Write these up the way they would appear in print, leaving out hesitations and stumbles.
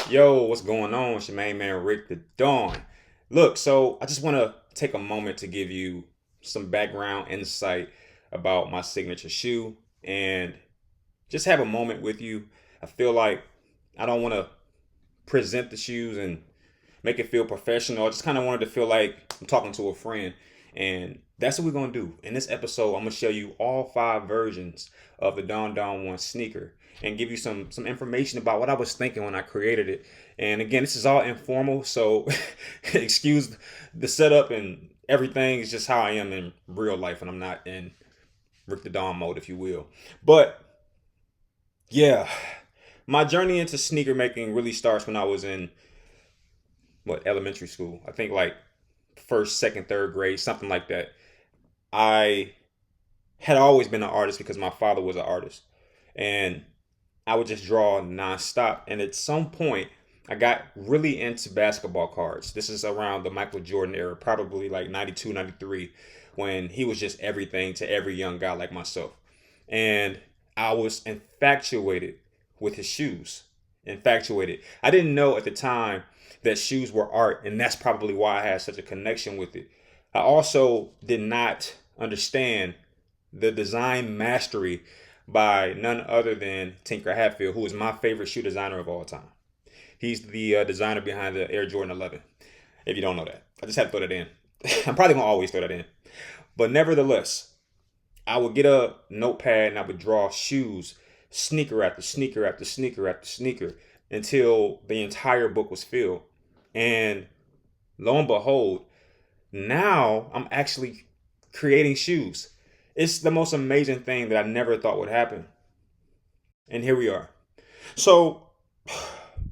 Yo, what's going on? It's your main man, Rick the Dawn. Look, so I just want to take a moment to give you some background insight about my signature shoe and just have a moment with you. I feel like I don't want to present the shoes and make it feel professional. I just kind of wanted to feel like I'm talking to a friend. And that's what we're going to do. In this episode, I'm going to show you all five versions of the Don 1 sneaker and give you some information about what I was thinking when I created it. And again, this is all informal, so excuse the setup and everything is just how I am in real life, and I'm not in Rick the Dawn mode, if you will. But yeah, my journey into sneaker making really starts when I was in elementary school. I think like first, second, third grade, something like that. I had always been an artist because my father was an artist, and I would just draw nonstop. And at some point, I got really into basketball cards. This is around the Michael Jordan era, probably like 92, 93, when he was just everything to every young guy like myself. And I was infatuated with his shoes. Infatuated. I didn't know at the time that shoes were art, and that's probably why I had such a connection with it. I also did not understand the design mastery by none other than Tinker Hatfield, who is my favorite shoe designer of all time. He's the designer behind the Air Jordan 11. If you don't know that, I just had to throw that in. I'm probably gonna always throw that in, but nevertheless, I would get a notepad and I would draw shoes, sneaker after sneaker after sneaker after sneaker, until the entire book was filled. And lo and behold, now I'm actually creating shoes. It's the most amazing thing that I never thought would happen. And here we are. So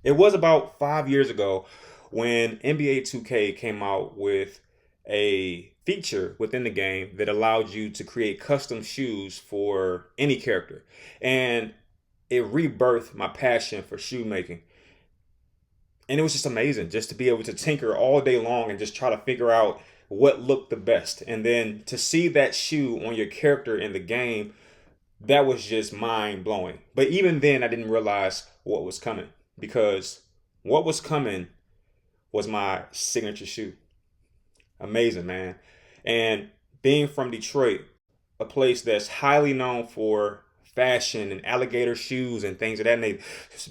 it was about 5 years ago when NBA 2K came out with a feature within the game that allowed you to create custom shoes for any character. And it rebirthed my passion for shoe making. And it was just amazing just to be able to tinker all day long and just try to figure out what looked the best. And then to see that shoe on your character in the game, that was just mind blowing. But even then, I didn't realize what was coming, because what was coming was my signature shoe. Amazing, man. And being from Detroit, a place that's highly known for fashion and alligator shoes and things of that nature,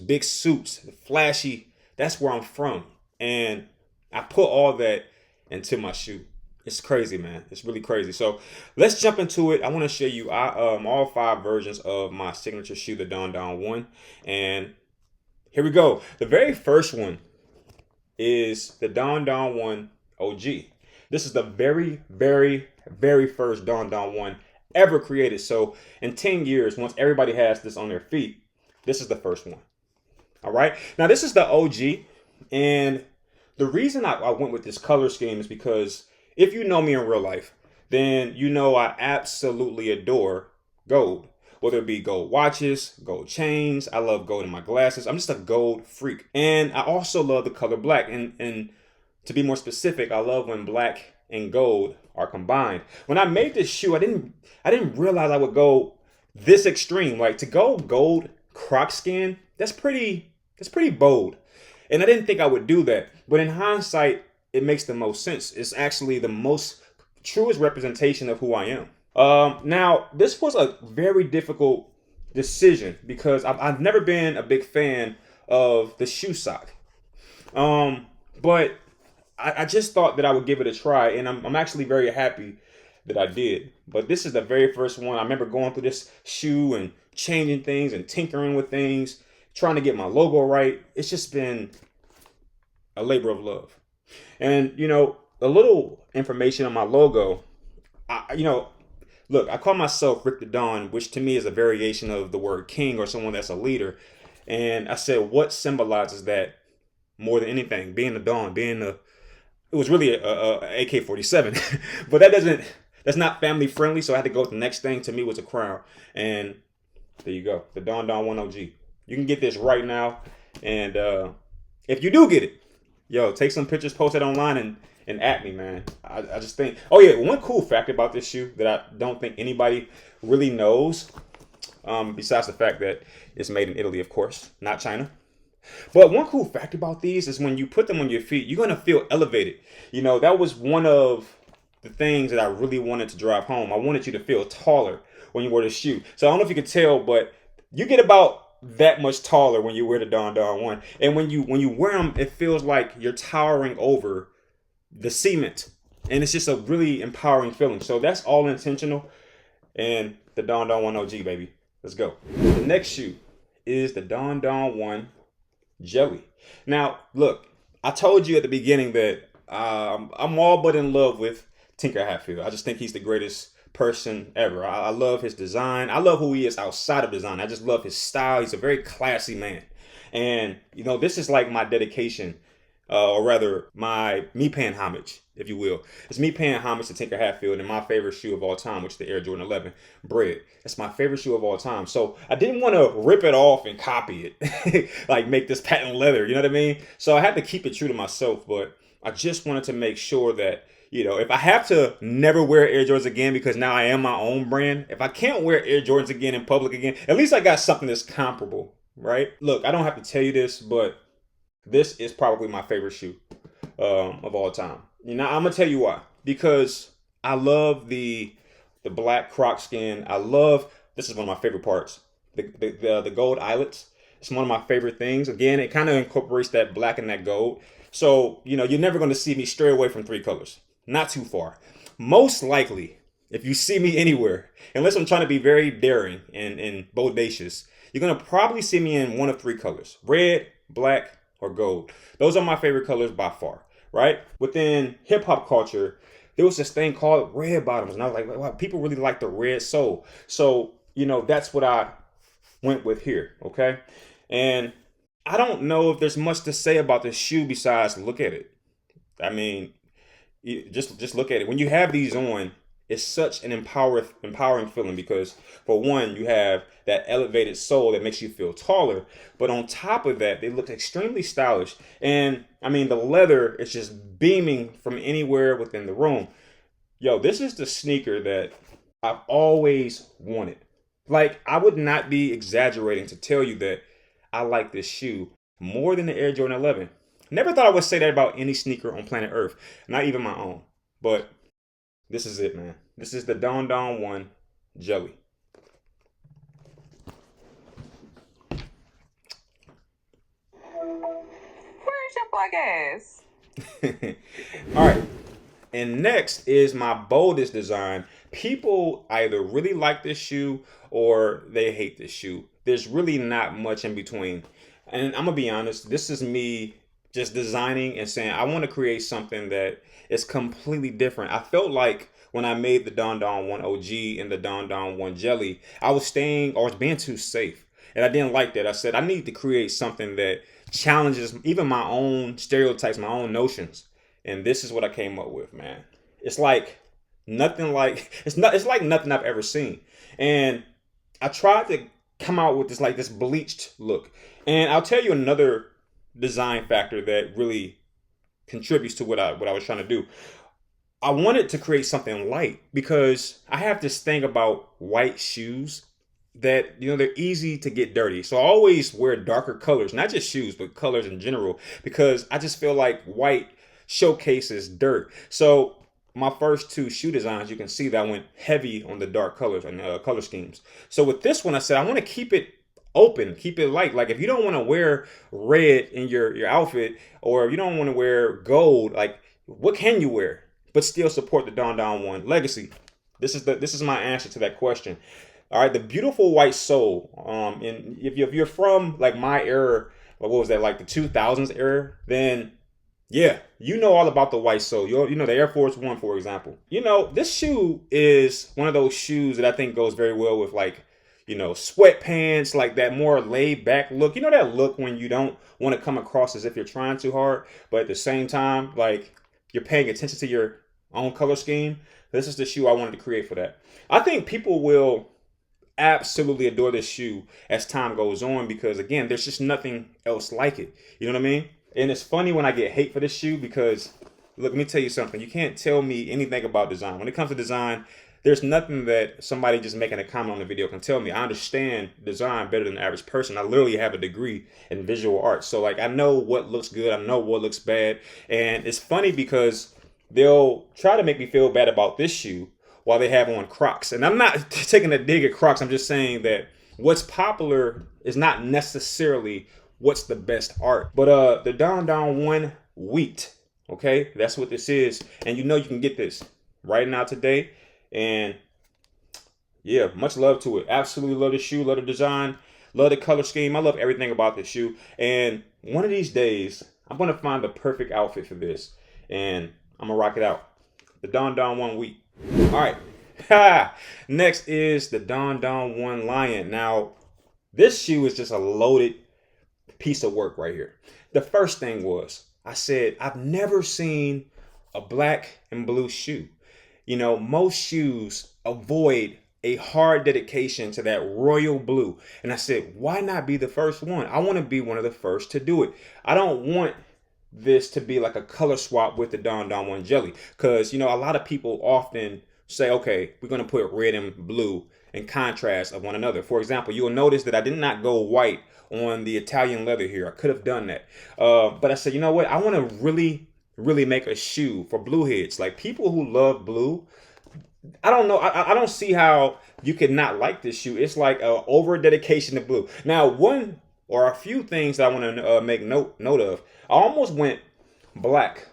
big suits, flashy, that's where I'm from. And I put all that into my shoe. It's crazy, man. It's really crazy. So let's jump into it. I want to show you all five versions of my signature shoe, the Don 1. And here we go. The very first one is the Don 1 OG. This is the very, very, very first Don 1 ever created. So in 10 years, once everybody has this on their feet, this is the first one. All right. Now, this is the OG. And the reason I went with this color scheme is because if you know me in real life, then you know I absolutely adore gold. Whether it be gold watches, gold chains. I love gold in my glasses. I'm just a gold freak. And I also love the color black. And to be more specific, I love when black and gold are combined. When I made this shoe, I didn't realize I would go this extreme. Like, to go gold croc skin, that's pretty bold. And I didn't think I would do that. But in hindsight, it makes the most sense. It's actually the most truest representation of who I am. Now, this was a very difficult decision because I've never been a big fan of the shoe sock. But I just thought that I would give it a try, and I'm actually very happy that I did. But this is the very first one. I remember going through this shoe and changing things and tinkering with things, trying to get my logo right. It's just been a labor of love. And, a little information on my logo. Look, I call myself Rick the Dawn, which to me is a variation of the word king or someone that's a leader. And I said, what symbolizes that more than anything? Being the Dawn, it was really a AK-47, but that's not family friendly. So I had to go with the next thing. To me was a crown. And there you go. The Don 1 OG. You can get this right now. And if you do get it, take some pictures, post it online, and at me, man. I just think, oh yeah, one cool fact about this shoe that I don't think anybody really knows, besides the fact that it's made in Italy, of course, not China. But one cool fact about these is when you put them on your feet, you're gonna feel elevated. That was one of the things that I really wanted to drive home. I wanted you to feel taller when you wear the shoe. So I don't know if you can tell, but you get about that much taller when you wear the Don Don one. And when you wear them, it feels like you're towering over the cement. And it's just a really empowering feeling. So that's all intentional. And the Don Don 1 OG, baby. Let's go. The next shoe is the Don Don 1 Jelly. Now, look, I told you at the beginning that I'm all but in love with Tinker Hatfield. I just think he's the greatest person ever. I love his design. I love who he is outside of design. I just love his style. He's a very classy man. And, this is like my dedication, or rather, me paying homage, if you will. It's me paying homage to Tinker Hatfield and my favorite shoe of all time, which is the Air Jordan 11 Bread. That's my favorite shoe of all time. So I didn't want to rip it off and copy it, like make this patent leather, you know what I mean? So I had to keep it true to myself, but I just wanted to make sure that, if I have to never wear Air Jordans again because now I am my own brand, if I can't wear Air Jordans again in public again, at least I got something that's comparable, right? Look, I don't have to tell you this, but this is probably my favorite shoe of all time. I'm gonna tell you why. Because I love the black croc skin. This is one of my favorite parts. The gold eyelets. It's one of my favorite things. Again, it kind of incorporates that black and that gold. So, you're never gonna see me stray away from 3 colors. Not too far. Most likely, if you see me anywhere, unless I'm trying to be very daring and bodacious, you're gonna probably see me in one of 3 colors: red, black, or gold. Those are my favorite colors by far, right? Within hip hop culture, there was this thing called red bottoms, and I was like, wow, people really like the red sole. So, that's what I went with here, okay? And I don't know if there's much to say about this shoe besides look at it. I mean, just look at it. When you have these on, it's such an empowering feeling because, for one, you have that elevated sole that makes you feel taller. But on top of that, they look extremely stylish. And, I mean, the leather is just beaming from anywhere within the room. Yo, this is the sneaker that I've always wanted. Like, I would not be exaggerating to tell you that I like this shoe more than the Air Jordan 11. Never thought I would say that about any sneaker on planet Earth, not even my own. But this is it, man. This is the Don Don 1 Jelly. Where's your black ass? All right. And next is my boldest design. People either really like this shoe or they hate this shoe. There's really not much in between. And I'm going to be honest, this is me just designing and saying, I want to create something that is completely different. I felt like when I made the Don Don 1 OG and the Don Don 1 Jelly, I was being too safe. And I didn't like that. I said, I need to create something that challenges even my own stereotypes, my own notions. And this is what I came up with, man. It's like it's like nothing I've ever seen. And I tried to come out with this bleached look. And I'll tell you another design factor that really contributes to what I was trying to do. I wanted to create something light because I have this thing about white shoes that, they're easy to get dirty. So I always wear darker colors, not just shoes, but colors in general, because I just feel like white showcases dirt. So my first 2 shoe designs, you can see that I went heavy on the dark colors and color schemes. So with this one, I said, I want to keep it open, keep it light. Like if you don't want to wear red in your outfit, or if you don't want to wear gold, like what can you wear but still support the Don Don 1 legacy? This is my answer to that question. All right, the beautiful white sole. And if you're from like my era, what was that, like the 2000s era, then yeah, you know all about the white sole. The Air Force One, for example. This shoe is one of those shoes that I think goes very well with like, sweatpants, like that more laid back look. That look when you don't want to come across as if you're trying too hard, but at the same time, like you're paying attention to your own color scheme. This is the shoe I wanted to create for that. I think people will absolutely adore this shoe as time goes on because, again, there's just nothing else like it. You know what I mean? And it's funny when I get hate for this shoe because, look, let me tell you something. You can't tell me anything about design. When it comes to design, there's nothing that somebody just making a comment on the video can tell me. I understand design better than the average person. I literally have a degree in visual arts. So like I know what looks good, I know what looks bad. And it's funny because they'll try to make me feel bad about this shoe while they have on Crocs. And I'm not taking a dig at Crocs. I'm just saying that what's popular is not necessarily what's the best art. But the Don Don 1 Wheat, okay? That's what this is. And you know you can get this right now today. And yeah, much love to it. Absolutely love the shoe, love the design, love the color scheme. I love everything about this shoe. And one of these days, I'm going to find the perfect outfit for this. And I'm going to rock it out. The Don Don 1 Wheat. All right. Next is the Don Don 1 Lion. Now, this shoe is just a loaded piece of work right here. The first thing was, I said, I've never seen a black and blue shoe. You know, most shoes avoid a hard dedication to that royal blue. And I said, why not be the first one? I want to be one of the first to do it. I don't want this to be like a color swap with the Don Don 1 Jelly. Because, you know, a lot of people often say, okay, we're going to put red and blue in contrast of one another. For example, you'll notice that I did not go white on the Italian leather here. I could have done that. But I said, you know what? I want to really make a shoe for blue heads. Like people who love blue, I don't know. I don't see how you could not like this shoe. It's like a over dedication to blue. Now, one or a few things that I want to make note of. I almost went black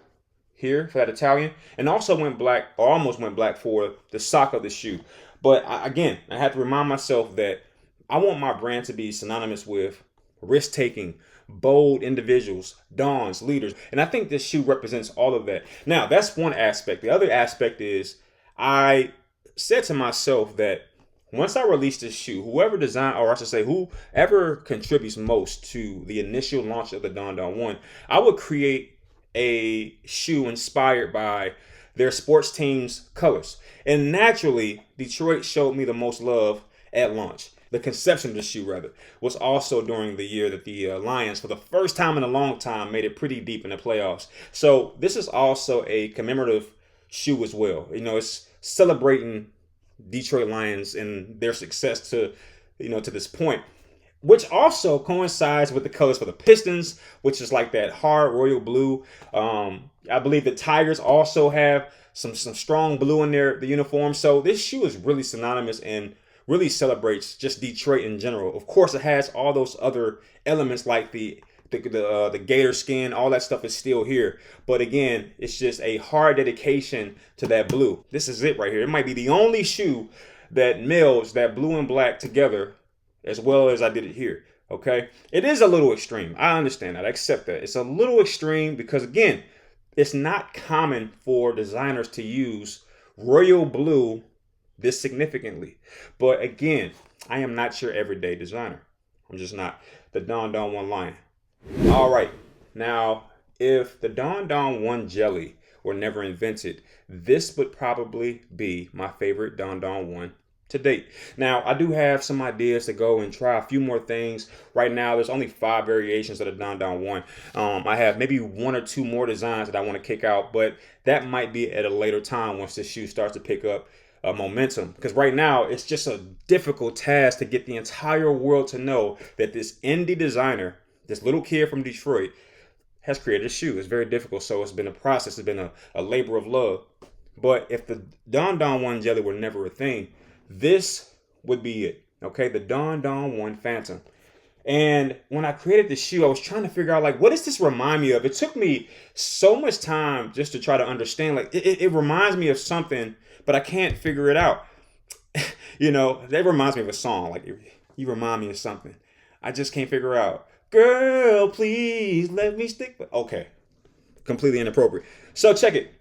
here for that Italian, and also went black, or almost went black for the sock of the shoe. But again, I had to remind myself that I want my brand to be synonymous with risk-taking, bold individuals, dons, leaders. And I think this shoe represents all of that. Now, that's one aspect. The other aspect is I said to myself that once I release this shoe, whoever design, or I should say, whoever contributes most to the initial launch of the Don Don 1, I would create a shoe inspired by their sports team's colors. And naturally, Detroit showed me the most love at launch. The conception of the shoe, rather, was also during the year that the Lions, for the first time in a long time, made it pretty deep in the playoffs. So this is also a commemorative shoe as well. You know, it's celebrating Detroit Lions and their success to this point, which also coincides with the colors for the Pistons, which is like that hard royal blue. I believe the Tigers also have some strong blue in the uniform. So this shoe is really synonymous and really celebrates just Detroit in general. Of course, it has all those other elements like the gator skin, all that stuff is still here. But again, it's just a hard dedication to that blue. This is it right here. It might be the only shoe that melds that blue and black together as well as I did it here. Okay, it is a little extreme. I understand that. I accept that. It's a little extreme because, again, it's not common for designers to use royal blue this significantly. But again, I am not your everyday designer. I'm just not. The Don Don 1 Lion. All right. Now, if the Don Don 1 Jelly were never invented, this would probably be my favorite Don Don 1 to date. Now, I do have some ideas to go and try a few more things. Right now, there's only 5 variations of the Don Don 1. I have maybe 1 or 2 more designs that I want to kick out, but that might be at a later time once this shoe starts to pick up momentum. Because right now, it's just a difficult task to get the entire world to know that this indie designer, this little kid from Detroit, has created a shoe. It's very difficult, so it's been a process. It's been a labor of love. But if the Don Don 1 Jelly were never a thing, this would be it. Okay, the Don Don 1 Phantom. And when I created the shoe, I was trying to figure out, like, what does this remind me of? It took me so much time just to try to understand. Like, it reminds me of something, but I can't figure it out. You know, that reminds me of a song. Like, you remind me of something. I just can't figure out. Girl, please let me stick. Okay, completely inappropriate. So check it.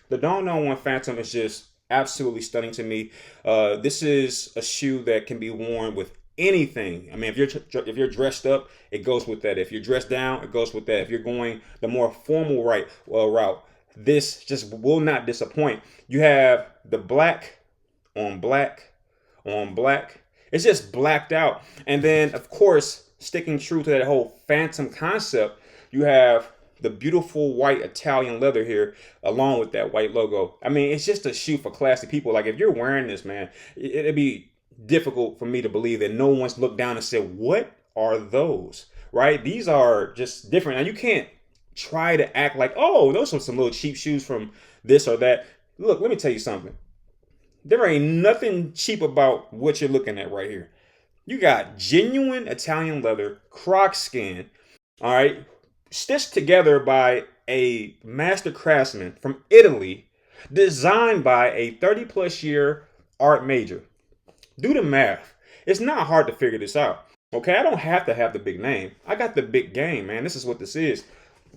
The Don Don 1 Phantom is just absolutely stunning to me. This is a shoe that can be worn with anything. I mean, if you're dressed up, it goes with that. If you're dressed down, it goes with that. If you're going the more formal route, this just will not disappoint. You have the black on black on black. It's just blacked out. And then, of course, sticking true to that whole phantom concept, you have the beautiful white Italian leather here along with that white logo. I mean, it's just a shoe for classy people. Like if you're wearing this, man, it'd be difficult for me to believe that no one's looked down and said, what are those? Right? These are just different. Now you can't try to act like, oh, those are some little cheap shoes from this or that. Look, let me tell you something. There ain't nothing cheap about what you're looking at right here. You got genuine Italian leather, croc skin, all right, stitched together by a master craftsman from Italy, designed by a 30 plus year art major. Do the math. It's not hard to figure this out. Okay, I don't have to have the big name. I got the big game, man. This is what this is.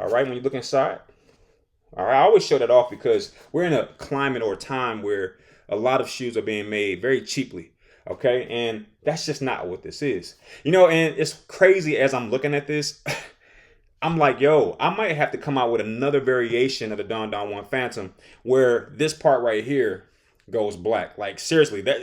All right, when you look inside. All right, I always show that off because we're in a climate or time where a lot of shoes are being made very cheaply. Okay, and that's just not what this is. You know, and it's crazy as I'm looking at this. I'm like, yo, I might have to come out with another variation of the Don Don 1 Phantom where this part right here goes black. Like seriously, that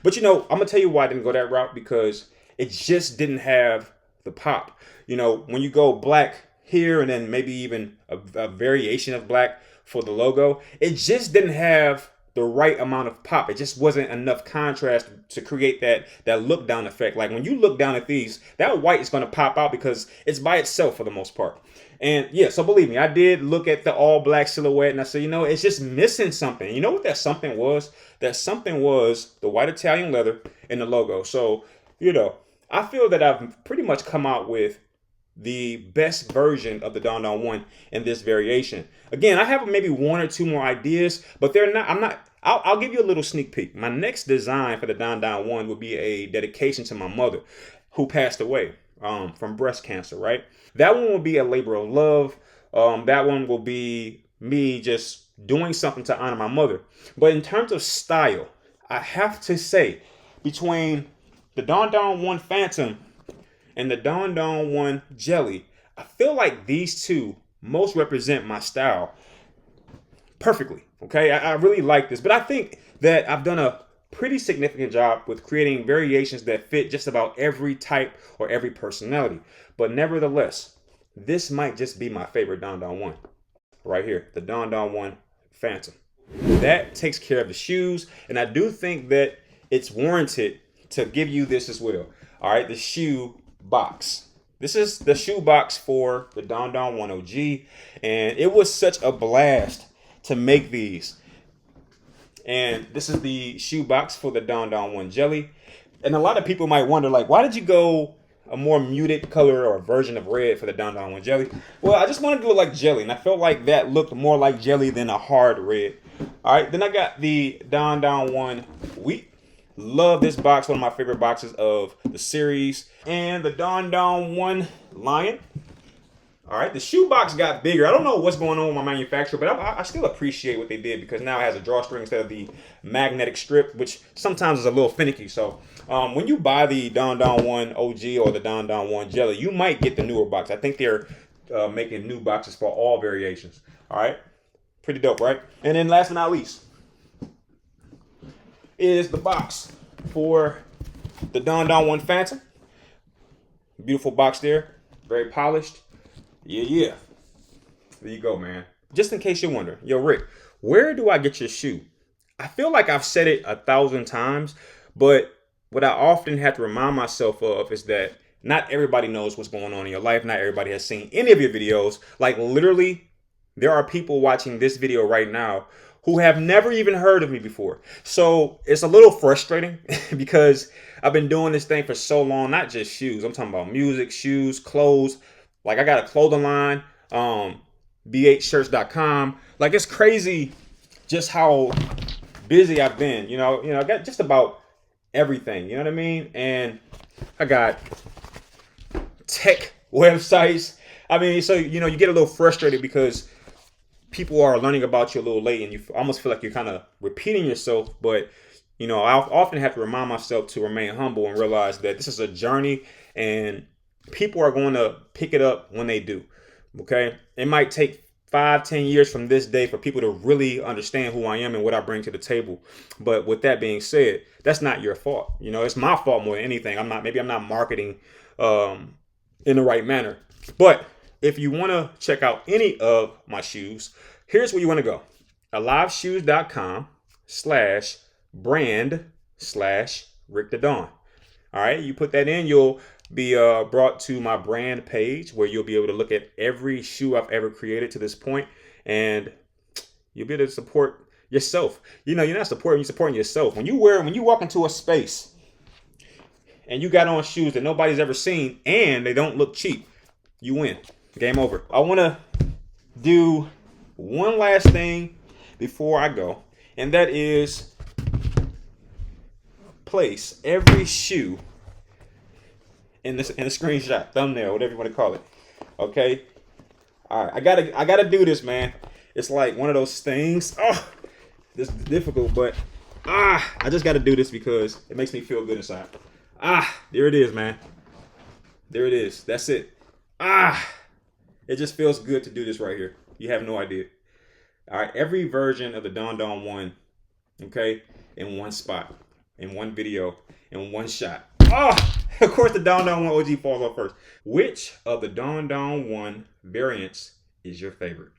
but you know, I'm gonna tell you why I didn't go that route, because it just didn't have the pop. You know, when you go black here and then maybe even a variation of black for the logo, it just didn't have the right amount of pop. It just wasn't enough contrast to create that look down effect. Like when you look down at these, that white is going to pop out because it's by itself for the most part. And yeah, so believe me, I did look at the all black silhouette and I said, you know, it's just missing something. You know what that something was? That something was the white Italian leather and the logo. So, you know, I feel that I've pretty much come out with the best version of the Don Don 1 in this variation. Again, I have maybe one or two more ideas, but I'll give you a little sneak peek. My next design for the Don Don 1 will be a dedication to my mother who passed away from breast cancer, right? That one will be a labor of love. That one will be me just doing something to honor my mother. But in terms of style, I have to say between the Don Don 1 Phantom and the Don Don 1 Jelly, I feel like these two most represent my style perfectly. Okay, I really like this, but I think that I've done a pretty significant job with creating variations that fit just about every type or every personality. But nevertheless, this might just be my favorite Don Don 1 right here, the Don Don 1 Phantom. That takes care of the shoes, and I do think that it's warranted to give you this as well. All right, the shoe box. This is the shoe box for the Don Don 1 OG, and it was such a blast to make these. And this is the shoe box for the Don Don 1 Jelly. And a lot of people might wonder, like, why did you go a more muted color or version of red for the Don Don 1 Jelly? Well, I just wanted to look like jelly, and I felt like that looked more like jelly than a hard red. All right, then I got the Don Don 1 Wheat. Love this box, one of my favorite boxes of the series. And the Don Don 1 Lion. All right, the shoe box got bigger. I don't know what's going on with my manufacturer, but I still appreciate what they did because now it has a drawstring instead of the magnetic strip, which sometimes is a little finicky. So when you buy the Don Don 1 OG or the Don Don 1 Jelly, you might get the newer box. I think they're making new boxes for all variations. All right, pretty dope, right? And then last but not least is the box for the Don Don 1 Phantom. Beautiful box there, very polished. Yeah. There you go, man. Just in case you're wondering, yo, Rick, where do I get your shoe? I feel like I've said it 1,000 times, but what I often have to remind myself of is that not everybody knows what's going on in your life. Not everybody has seen any of your videos. Like literally, there are people watching this video right now who have never even heard of me before. So it's a little frustrating because I've been doing this thing for so long, not just shoes. I'm talking about music, shoes, clothes. Like I got a clothing line, bhshirts.com. Like it's crazy just how busy I've been. You know, I got just about everything. You know what I mean? And I got tech websites. I mean, so you get a little frustrated because people are learning about you a little late, and you almost feel like you're kind of repeating yourself. But I often have to remind myself to remain humble and realize that this is a journey, and people are going to pick it up when they do. Okay, it might take 5-10 years from this day for people to really understand who I am and what I bring to the table. But with that being said, that's not your fault. It's my fault more than anything. I'm not marketing in the right manner. But if you want to check out any of my shoes, here's where you want to go. AliveShoes.com/brand/Rick the Dawn. All right, you put that in, you'll be brought to my brand page where you'll be able to look at every shoe I've ever created to this point, and you'll be able to support yourself. You know, you're not supporting, you're supporting yourself. When you walk into a space and you got on shoes that nobody's ever seen and they don't look cheap, you win. Game over. I want to do one last thing before I go, and that is place every shoe in the screenshot, thumbnail, whatever you want to call it. Okay. All right. I gotta do this, man. It's like one of those things. Oh, this is difficult, but I just gotta do this because it makes me feel good inside. There it is, man. There it is. That's it. It just feels good to do this right here. You have no idea. All right. Every version of the Don Don 1, okay, in one spot, in one video, in one shot. Of course the Don Don 1 OG falls off first. Which of the Don Don 1 variants is your favorite?